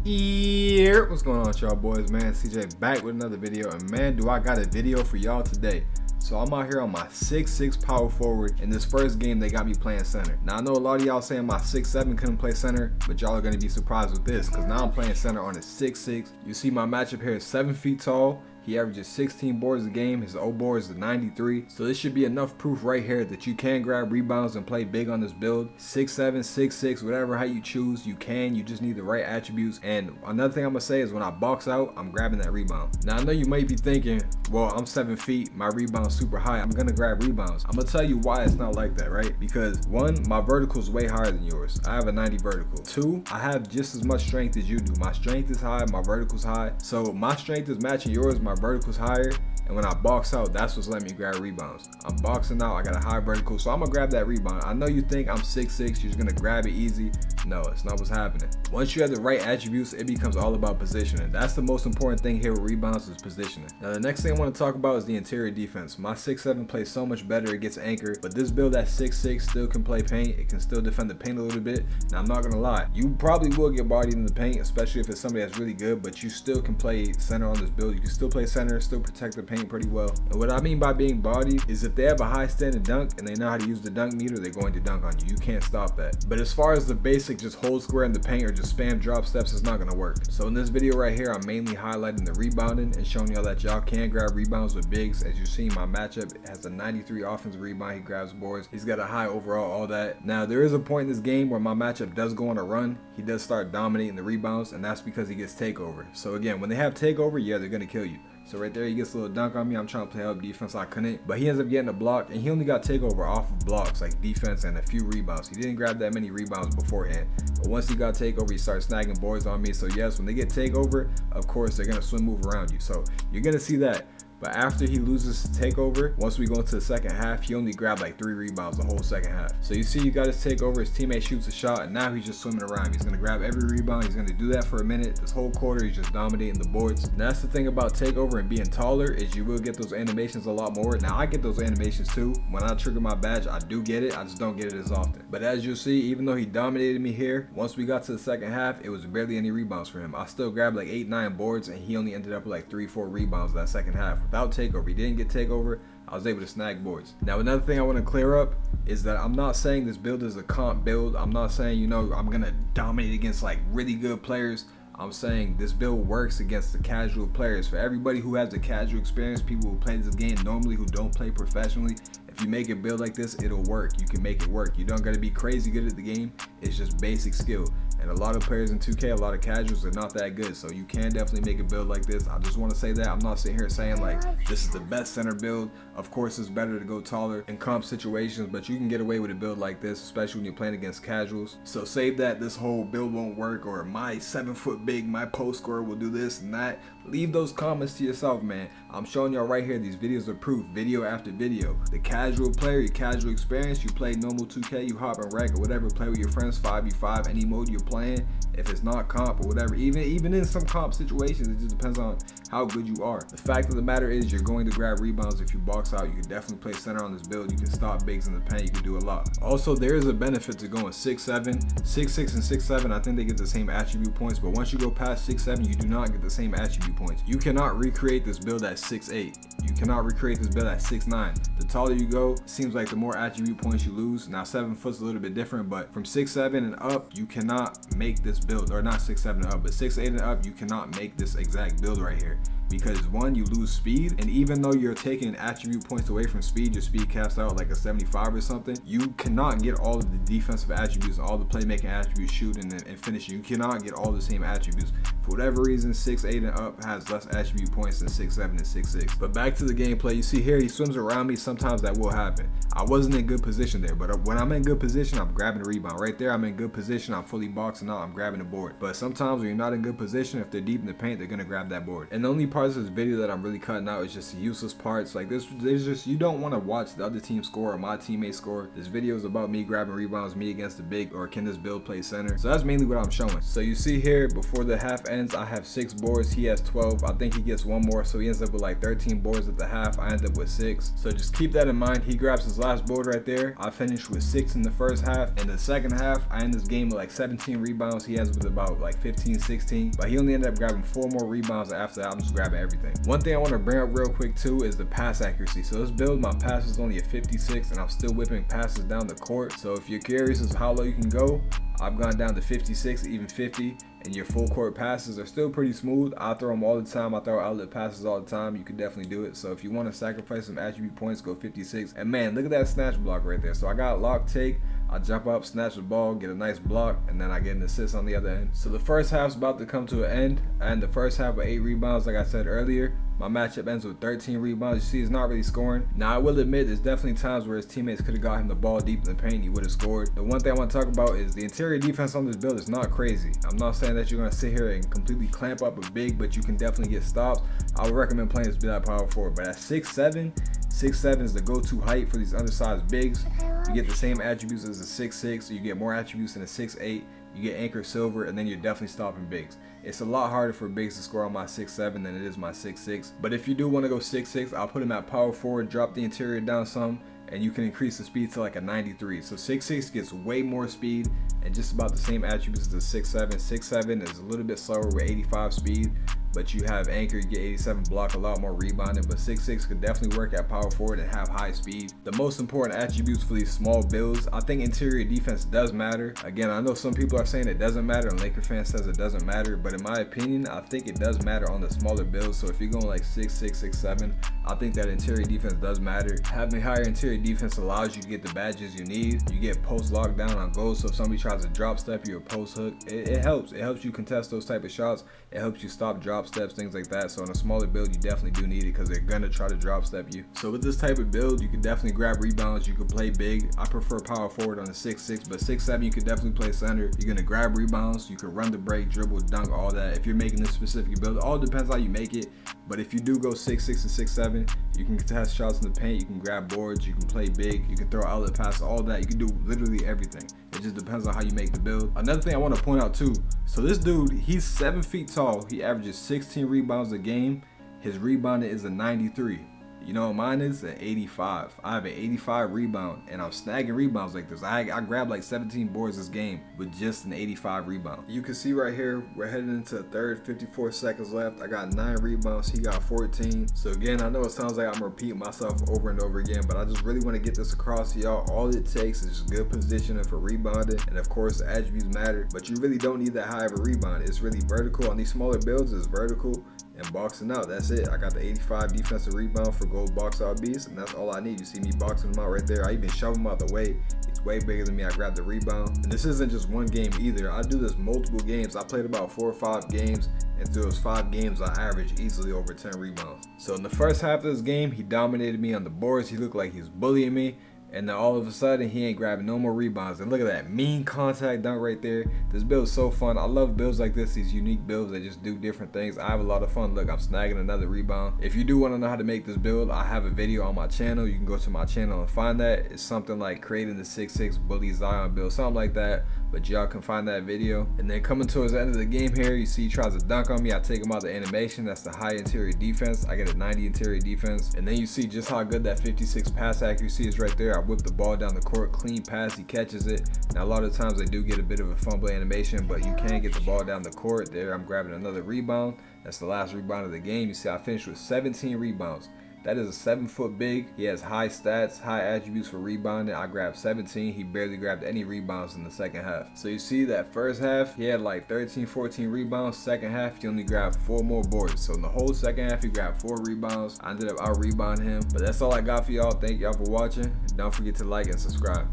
What's going on with y'all boys, man? CJ back with another video, and man, do I got a video for y'all today. So I'm out here on my 6'6" power forward. In this first game, they got me playing center. Now I know a lot of y'all saying my 6'7" couldn't play center, but y'all are gonna be surprised with this, because now I'm playing center on a 6'6". You see my matchup here is 7 feet tall. He averages 16 boards a game. His O board is the 93. So this should be enough proof right here that you can grab rebounds and play big on this build. 6'7", 6'6", whatever height you choose, you can. You just need the right attributes. And another thing I'm gonna say is when I box out, I'm grabbing that rebound. Now I know you might be thinking, well, I'm 7 feet, my rebound's super high, I'm gonna grab rebounds. I'm gonna tell you why it's not like that, right? Because one, my vertical is way higher than yours. I have a 90 vertical. Two, I have just as much strength as you do. My strength is high, my vertical's high. So my strength is matching yours, my vertical's higher, and when I box out, that's what's letting me grab rebounds. I'm boxing out, I got a high vertical, so I'm gonna grab that rebound. I know you think I'm 6'6", you're just gonna grab it easy. No, it's not what's happening. Once you have the right attributes, it becomes all about positioning. That's the most important thing here with rebounds, is positioning. Now the next thing I want to talk about is the interior defense. My 6'7" plays so much better, it gets anchored, but this build at 6'6" still can play paint. It can still defend the paint a little bit. Now I'm not gonna lie, you probably will get bodied in the paint, especially if it's somebody that's really good, but you still can play center on this build. You can still play center, still protect the paint pretty well. And what I mean by being bodied is if they have a high standing dunk and they know how to use the dunk meter, they're going to dunk on you. You can't stop that. But as far as the basic just hold square in the paint or just spam drop steps, it's not gonna work. So in this video right here, I'm mainly highlighting the rebounding and showing y'all that y'all can grab rebounds with bigs. As you see, my matchup has a 93 offensive rebound. He grabs boards. He's got a high overall, all that. Now there is a point in this game where my matchup does go on a run. He does start dominating the rebounds, and that's because he gets takeover. So again, when they have takeover, yeah, they're gonna kill you. So right there, he gets a little dunk on me. I'm trying to play help defense. I couldn't, but he ends up getting a block, and he only got takeover off of blocks, like defense and a few rebounds. He didn't grab that many rebounds beforehand, but once he got takeover, he starts snagging boards on me. So yes, when they get takeover, of course, they're gonna swim move around you. So you're gonna see that. But after he loses takeover, once we go into the second half, he only grabbed like 3 rebounds the whole second half. So you see, you got his takeover, his teammate shoots a shot, and now he's just swimming around. He's gonna grab every rebound. He's gonna do that for a minute. This whole quarter, he's just dominating the boards. And that's the thing about takeover and being taller, is you will get those animations a lot more. Now I get those animations too. When I trigger my badge, I do get it. I just don't get it as often. But as you'll see, even though he dominated me here, once we got to the second half, it was barely any rebounds for him. I still grabbed like 8-9 boards, and he only ended up with like 3-4 rebounds that second half without takeover. He didn't get takeover, I was able to snag boards. Now another thing I want to clear up is that I'm not saying this build is a comp build. I'm not saying, you know, I'm gonna dominate against like really good players. I'm saying this build works against the casual players. For everybody who has the casual experience, people who play this game normally, who don't play professionally, if you make a build like this, it'll work. You can make it work. You don't gotta be crazy good at the game. It's just basic skill. And a lot of players in 2K, a lot of casuals are not that good. So you can definitely make a build like this. I just want to say that. I'm not sitting here saying like this is the best center build. Of course, it's better to go taller in comp situations, but you can get away with a build like this, especially when you're playing against casuals. So save that this whole build won't work, or my 7-foot big, my post scorer will do this and that. Leave those comments to yourself, man. I'm showing y'all right here. These videos are proof, video after video. The casual player, your casual experience, you play normal 2K, you hop in rank or whatever, play with your friends 5v5, any mode you're playing. If it's not comp or whatever, even in some comp situations, it just depends on how good you are. The fact of the matter is, you're going to grab rebounds if you box out. You can definitely play center on this build. You can stop bigs in the paint. You can do a lot. Also, there is a benefit to going 6'7", 6'6", and 6'7". I think they get the same attribute points, but once you go past 6'7", you do not get the same attribute points. You cannot recreate this build at 6'8". You cannot recreate this build at 6'9". The taller you go, it seems like the more attribute points you lose. Now 7 foot's a little bit different, but from 6'7" and up, you cannot make this build, or not 6'7" and up, but 6'8" and up, you cannot make this exact build right here. Because one, you lose speed, and even though you're taking attribute points away from speed, your speed caps out like a 75 or something, you cannot get all of the defensive attributes, all the playmaking attributes, shooting and finishing. You cannot get all the same attributes. For whatever reason, 6'8" and up has less attribute points than 6'7" and 6'6". But back to the gameplay, you see here, he swims around me. Sometimes that will happen. I wasn't in good position there, but when I'm in good position, I'm grabbing a rebound. Right there, I'm in good position, I'm fully boxing out, I'm grabbing a board. But sometimes when you're not in good position, if they're deep in the paint, they're gonna grab that board. And the only parts of this video that I'm really cutting out is just the useless parts. Like this, there's just, you don't want to watch the other team score or my teammate score. This video is about me grabbing rebounds, me against the big, or can this build play center. So that's mainly what I'm showing. So you see here, before the half ends, I have 6 boards, he has 12. I think he gets one more, so he ends up with like 13 boards boards at the half. I ended up with 6. So just keep that in mind. He grabs his last board right there. I finished with 6 in the first half. In the second half, I end this game with like 17 rebounds. He has with about like 15, 16. But he only ended up grabbing 4 more rebounds. After that, I'm just grabbing everything. One thing I want to bring up real quick too is the pass accuracy. So this build, my pass is only a 56 and I'm still whipping passes down the court. So if you're curious as to how low you can go, I've gone down to 56, even 50, and your full court passes are still pretty smooth. I throw them all the time. I throw outlet passes all the time. You can definitely do it. So if you want to sacrifice some attribute points, go 56. And man, look at that snatch block right there. So I got lock take. I jump up, snatch the ball, get a nice block, and then I get an assist on the other end. So the first half's about to come to an end. And the first half with 8 rebounds, like I said earlier. My matchup ends with 13 rebounds. You see, he's not really scoring. Now, I will admit, there's definitely times where his teammates could have got him the ball deep in the paint. He would have scored. The one thing I want to talk about is the interior defense on this build is not crazy. I'm not saying that you're going to sit here and completely clamp up a big, but you can definitely get stops. I would recommend playing this build at power forward. But at 6'7", 6'7" is the go-to height for these undersized bigs. You get the same attributes as a 6'6", so you get more attributes than a 6'8". You get anchor silver, and then you're definitely stopping bigs. It's a lot harder for bigs to score on my 6'7" than it is my 6'6". But if you do want to go 6'6", I'll put him at power forward, drop the interior down some, and you can increase the speed to like a 93. So 6'6" gets way more speed and just about the same attributes as the 6'7". 6'7" is a little bit slower with 85 speed, but you have anchor, you get 87 block, a lot more rebounding. But 6'6" could definitely work at power forward and have high speed. The most important attributes for these small builds, I think interior defense does matter. Again, I know some people are saying it doesn't matter, and Laker fan says it doesn't matter, but in my opinion, I think it does matter on the smaller builds. So if you're going like 6'6", 6'7", I think that interior defense does matter. Having higher interior defense allows you to get the badges you need. You get post lockdown on goals, so if somebody tries to drop step you or post hook, it helps. It helps you contest those type of shots. It helps you stop drop steps, things like that. So in a smaller build, you definitely do need it because they're gonna try to drop step you. So with this type of build, you can definitely grab rebounds. You can play big. I prefer power forward on the 6'6", but 6'7", you can definitely play center. You're gonna grab rebounds. You can run the break, dribble, dunk, all that. If you're making this specific build, it all depends how you make it. But if you do go 6'6" and 6'7", you can contest shots in the paint. You can grab boards. You can play big. You can throw outlet passes, all that. You can do literally everything. It just depends on how you make the build. Another thing I want to point out too, so this dude, he's 7 feet tall. He averages 16 rebounds a game. His rebounding is a 93. You know, mine is an 85. I have an 85 rebound, and I'm snagging rebounds like this. I grabbed like 17 boards this game with just an 85 rebound. You can see right here, we're heading into the third, 54 seconds left. I got 9 rebounds, he got 14. So again, I know it sounds like I'm repeating myself over and over again, but I just really want to get this across to y'all. All it takes is just good positioning for rebounding, and of course the attributes matter, but you really don't need that high of a rebound. It's really vertical. On these smaller builds, it's vertical and boxing out. That's it. I got the 85 defensive rebound for gold box out beast, and that's all I need. You see me boxing him out right there. I even shove him out the way. He's way bigger than me. I grabbed the rebound. And this isn't just one game either. I do this multiple games. I played about 4 or 5 games, and through those 5 games, I averaged easily over 10 rebounds. So in the first half of this game, he dominated me on the boards. He looked like he was bullying me. And then all of a sudden, he ain't grabbing no more rebounds. And look at that mean contact dunk right there. This build is so fun. I love builds like this, these unique builds that just do different things. I have a lot of fun. Look, I'm snagging another rebound. If you do want to know how to make this build, I have a video on my channel. You can go to my channel and find that. It's something like creating the 6'6" bully Zion build, something like that. But y'all can find that video. And then coming towards the end of the game here, you see he tries to dunk on me. I take him out the animation. That's the high interior defense. I get a 90 interior defense. And then you see just how good that 56 pass accuracy is right there. I whip the ball down the court, clean pass, he catches it. Now a lot of times they do get a bit of a fumble animation, but you can get the ball down the court. There, I'm grabbing another rebound. That's the last rebound of the game. You see I finished with 17 rebounds. That is a 7-foot big. He has high stats, high attributes for rebounding. I grabbed 17. He barely grabbed any rebounds in the second half. So you see that first half, he had like 13, 14 rebounds. Second half, he only grabbed 4 more boards. So in the whole second half, he grabbed 4 rebounds. I ended up out-rebounding him. But that's all I got for y'all. Thank y'all for watching. And don't forget to like and subscribe.